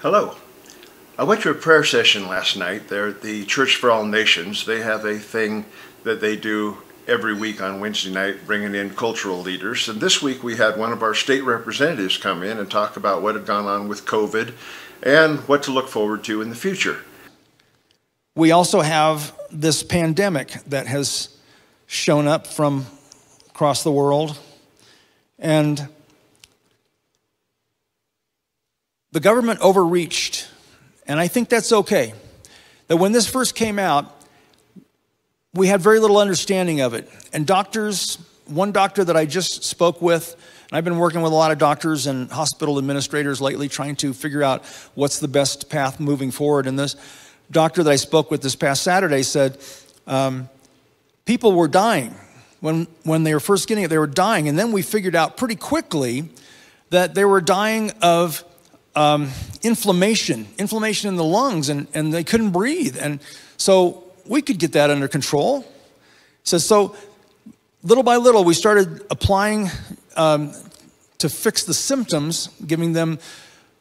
Hello. I went to a prayer session last night. They're at the Church for All Nations. They have a thing that they do every week on Wednesday night, bringing in cultural leaders. And this week we had one of our state representatives come in and talk about what had gone on with COVID and what to look forward to in the future. We also have this pandemic that has shown up from across the world. And the government overreached. And I think that's okay. That when this first came out, we had very little understanding of it. And doctors, one doctor that I just spoke with, and I've been working with a lot of doctors and hospital administrators lately trying to figure out what's the best path moving forward. And this doctor that I spoke with this past Saturday said, people were dying. When they were first getting it, they were dying. And then we figured out pretty quickly that they were dying of inflammation in the lungs, and they couldn't breathe. And so we could get that under control. So little by little, we started applying to fix the symptoms, giving them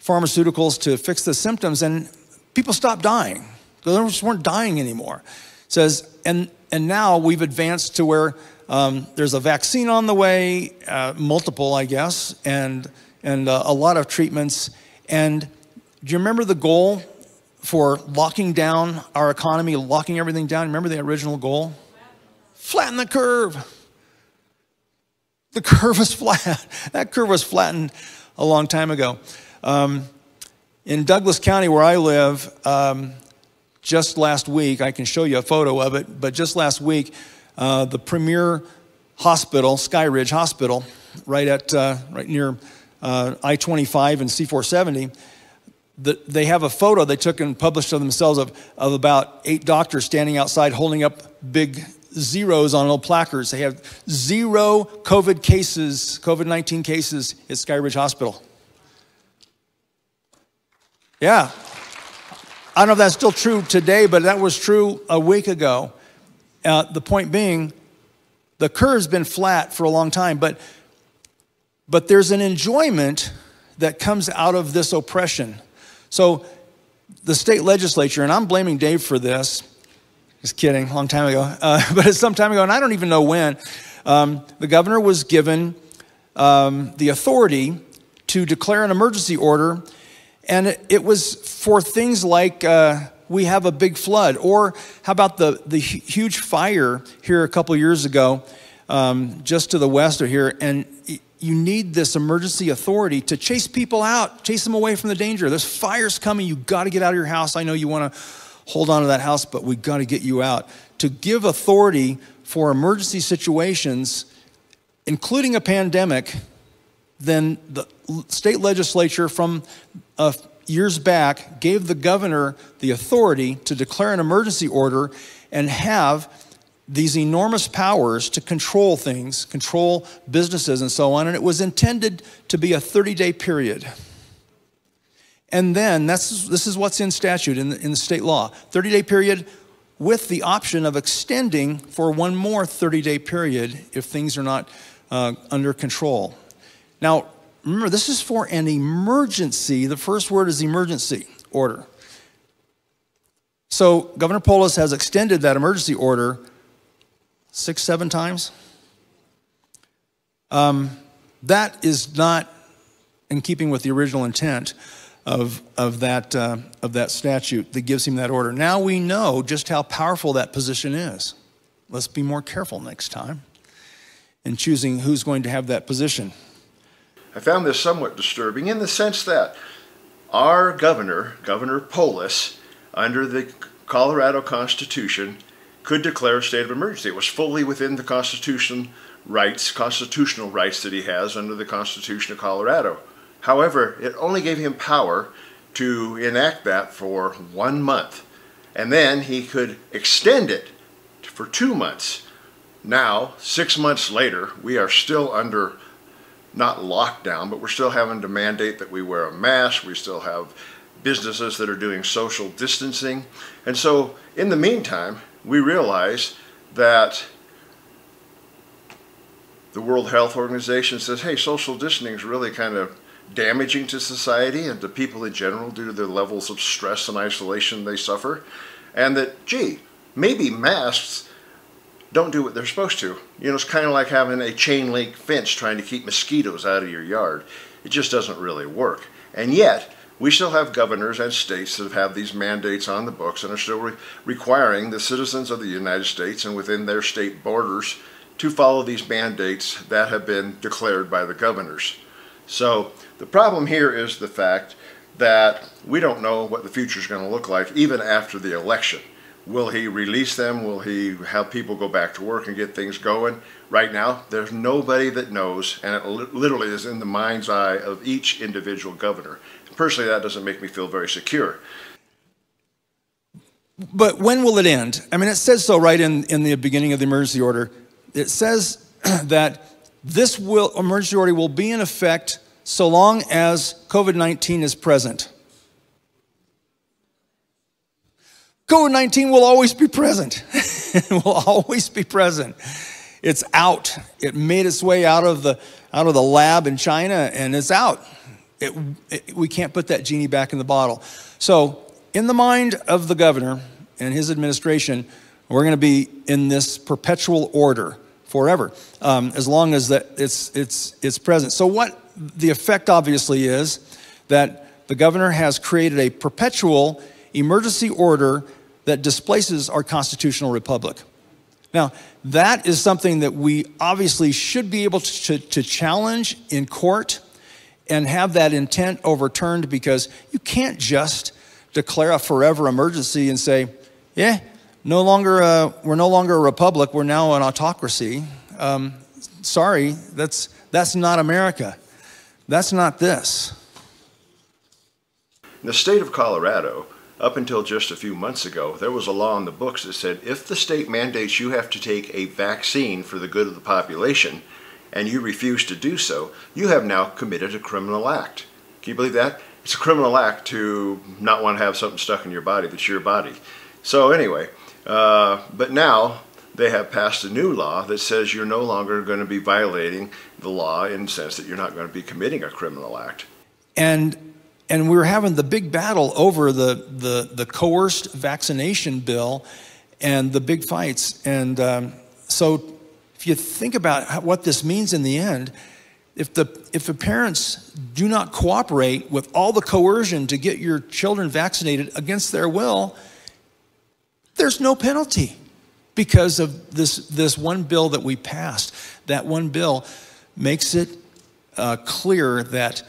pharmaceuticals to fix the symptoms, and people stopped dying. They just weren't dying anymore. It says, and now we've advanced to where there's a vaccine on the way, multiple, I guess, and a lot of treatments. And do you remember the goal for locking down our economy, locking everything down? Remember the original goal? Flatten the curve. The curve was flat. That curve was flattened a long time ago. In Douglas County, where I live, just last week, I can show you a photo of it, but just last week, the premier hospital, Sky Ridge Hospital, right near I-25 and C-470, they have a photo they took and published of themselves of about 8 doctors standing outside holding up big zeros on little placards. They have 0 COVID-19 cases at Sky Ridge Hospital. Yeah. I don't know if that's still true today, but that was true a week ago. The point being, the curve's been flat for a long time, but there's an enjoyment that comes out of this oppression. So the state legislature, and I'm blaming Dave for this, just kidding, a long time ago, but it's some time ago, and I don't even know when, the governor was given the authority to declare an emergency order, and it was for things like we have a big flood, or how about the huge fire here a couple years ago, just to the west of here, and you need this emergency authority to chase people out, chase them away from the danger. There's fires coming. You got to get out of your house. I know you want to hold on to that house, but we got to get you out. To give authority for emergency situations, including a pandemic, then the state legislature from years back gave the governor the authority to declare an emergency order and have these enormous powers to control things, control businesses and so on, and it was intended to be a 30-day period. And then, this is what's in statute, in the state law, 30-day period with the option of extending for one more 30-day period if things are not under control. Now, remember, this is for an emergency. The first word is emergency order. So Governor Polis has extended that emergency order 6, 7 times. That is not in keeping with the original intent of that statute that gives him that order. Now we know just how powerful that position is. Let's be more careful next time in choosing who's going to have that position. I found this somewhat disturbing in the sense that our governor, Governor Polis, under the Colorado Constitution, could declare a state of emergency. It was fully within the constitutional rights that he has under the Constitution of Colorado. However, it only gave him power to enact that for 1 month. And then he could extend it for 2 months. Now, 6 months later, we are still under, not lockdown, but we're still having to mandate that we wear a mask. We still have businesses that are doing social distancing. And so, in the meantime, we realize that the World Health Organization says, hey, social distancing is really kind of damaging to society and to people in general due to the levels of stress and isolation they suffer, and that, gee, maybe masks don't do what they're supposed to. You know, it's kind of like having a chain link fence trying to keep mosquitoes out of your yard. It just doesn't really work. And yet, we still have governors and states that have these mandates on the books and are still requiring the citizens of the United States and within their state borders to follow these mandates that have been declared by the governors. So the problem here is the fact that we don't know what the future is going to look like even after the election. Will he release them? Will he have people go back to work and get things going? Right now, there's nobody that knows, and it literally is in the mind's eye of each individual governor. Personally, that doesn't make me feel very secure. But when will it end? I mean, it says so right in the beginning of the emergency order. It says that this emergency order will be in effect so long as COVID-19 is present. COVID-19 will always be present. It will always be present. It's out. It made its way out of the lab in China, and it's out. We can't put that genie back in the bottle. So in the mind of the governor and his administration, we're going to be in this perpetual order forever, as long as that it's present. So what the effect obviously is that the governor has created a perpetual emergency order that displaces our constitutional republic. Now, that is something that we obviously should be able to challenge in court and have that intent overturned, because you can't just declare a forever emergency and say, yeah, we're no longer a republic, we're now an autocracy. Sorry, that's not America. That's not this. In the state of Colorado, up until just a few months ago, there was a law in the books that said if the state mandates you have to take a vaccine for the good of the population and you refuse to do so, you have now committed a criminal act. Can you believe that? It's a criminal act to not want to have something stuck in your body that's your body. So anyway, but now they have passed a new law that says you're no longer going to be violating the law in the sense that you're not going to be committing a criminal act. And we were having the big battle over the coerced vaccination bill and the big fights. And so if you think about what this means in the end, if the parents do not cooperate with all the coercion to get your children vaccinated against their will, there's no penalty because of this one bill that we passed. That one bill makes it clear that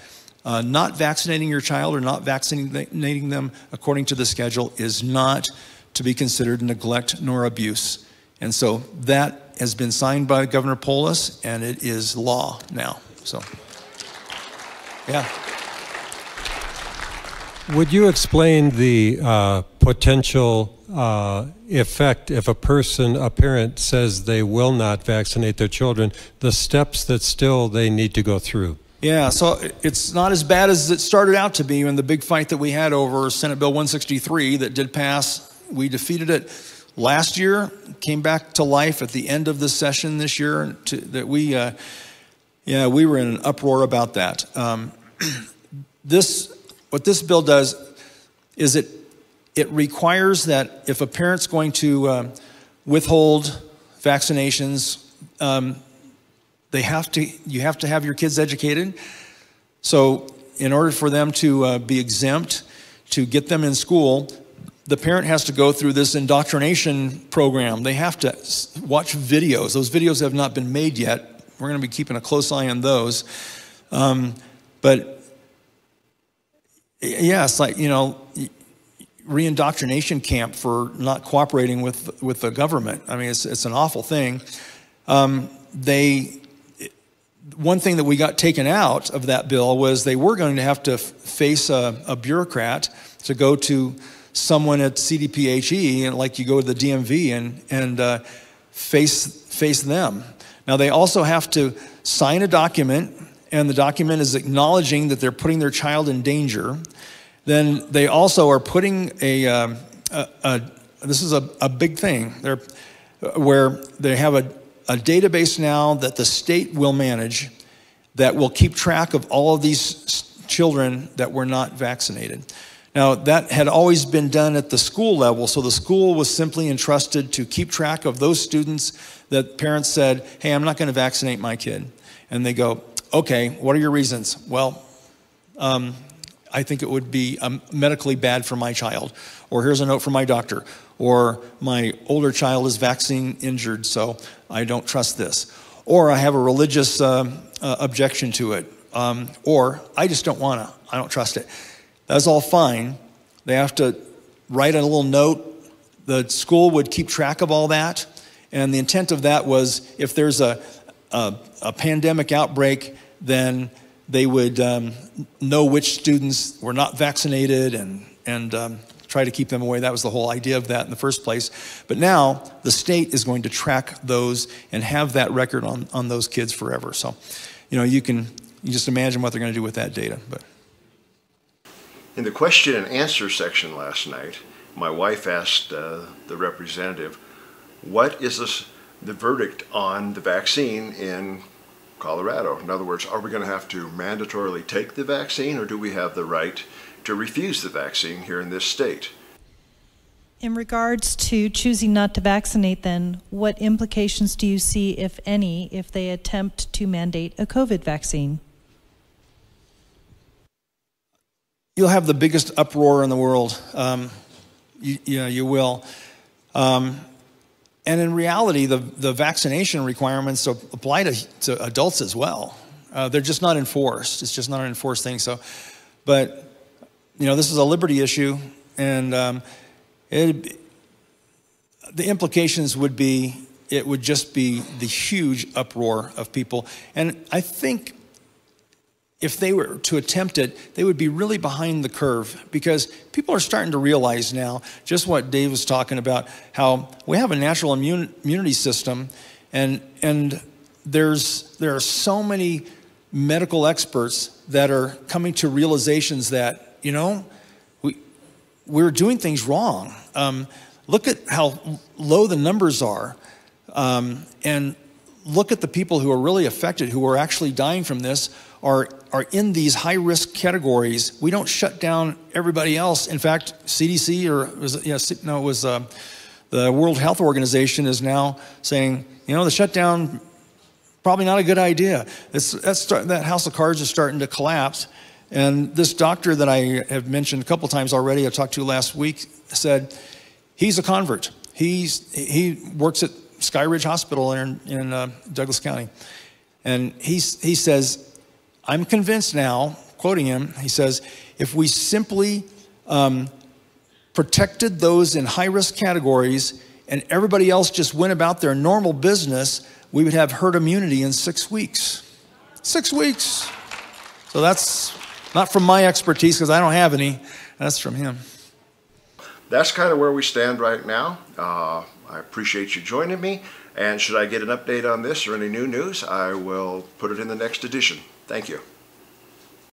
not vaccinating your child or not vaccinating them according to the schedule is not to be considered neglect nor abuse. And so that has been signed by Governor Polis, and it is law now. So, yeah. Would you explain the potential effect if a parent says they will not vaccinate their children, the steps that still they need to go through? Yeah, so it's not as bad as it started out to be in the big fight that we had over Senate Bill 163 that did pass. We defeated it last year, came back to life at the end of the session this year. We were in an uproar about that. What this bill does is it requires that if a parent's going to withhold vaccinations, you have to have your kids educated. So in order for them to be exempt, to get them in school, the parent has to go through this indoctrination program. They have to watch videos. Those videos have not been made yet. We're going to be keeping a close eye on those. But yeah, it's like, re-indoctrination camp for not cooperating with the government. I mean, it's an awful thing. One thing that we got taken out of that bill was they were going to have to face a bureaucrat to go to someone at CDPHE, and like you go to the DMV and face them. Now they also have to sign a document, and the document is acknowledging that they're putting their child in danger. Then they also are putting this is a big thing, where they have a database now that the state will manage that will keep track of all of these children that were not vaccinated. Now, that had always been done at the school level, so the school was simply entrusted to keep track of those students that parents said, hey, I'm not going to vaccinate my kid. And they go, okay, what are your reasons? Well, I think it would be medically bad for my child. Or here's a note from my doctor. Or my older child is vaccine injured, so I don't trust this. Or I have a religious objection to it. Or I just don't want to. I don't trust it. That's all fine. They have to write a little note. The school would keep track of all that. And the intent of that was if there's a pandemic outbreak, then they would know which students were not vaccinated and try to keep them away. That was the whole idea of that in the first place. But now the state is going to track those and have that record on those kids forever. So, you can just imagine what they're going to do with that data. But in the question and answer section last night, my wife asked the representative, what is the verdict on the vaccine in Colorado? In other words, are we going to have to mandatorily take the vaccine, or do we have the right to refuse the vaccine here in this state? In regards to choosing not to vaccinate, then, what implications do you see, if any, if they attempt to mandate a COVID vaccine? you'll have the biggest uproar in the world. You will. And in reality, the vaccination requirements apply to adults as well. They're just not enforced. It's just not an enforced thing. So, but this is a liberty issue, and the implications would be it would just be the huge uproar of people. And I think if they were to attempt it, they would be really behind the curve, because people are starting to realize now just what Dave was talking about, how we have a natural immunity system, and there are so many medical experts that are coming to realizations that, we're doing things wrong. Look at how low the numbers are, and look at the people who are really affected, who are actually dying from this, are in these high-risk categories. We don't shut down everybody else. In fact, CDC, the World Health Organization is now saying, the shutdown, probably not a good idea. That house of cards is starting to collapse. And this doctor that I have mentioned a couple times already, I talked to last week, said he's a convert. He works at Sky Ridge Hospital in Douglas County. And he says, I'm convinced now, quoting him, he says, if we simply protected those in high-risk categories and everybody else just went about their normal business, we would have herd immunity in 6 weeks. 6 weeks. So that's not from my expertise, because I don't have any. That's from him. That's kind of where we stand right now. I appreciate you joining me. And should I get an update on this or any new news, I will put it in the next edition. Thank you.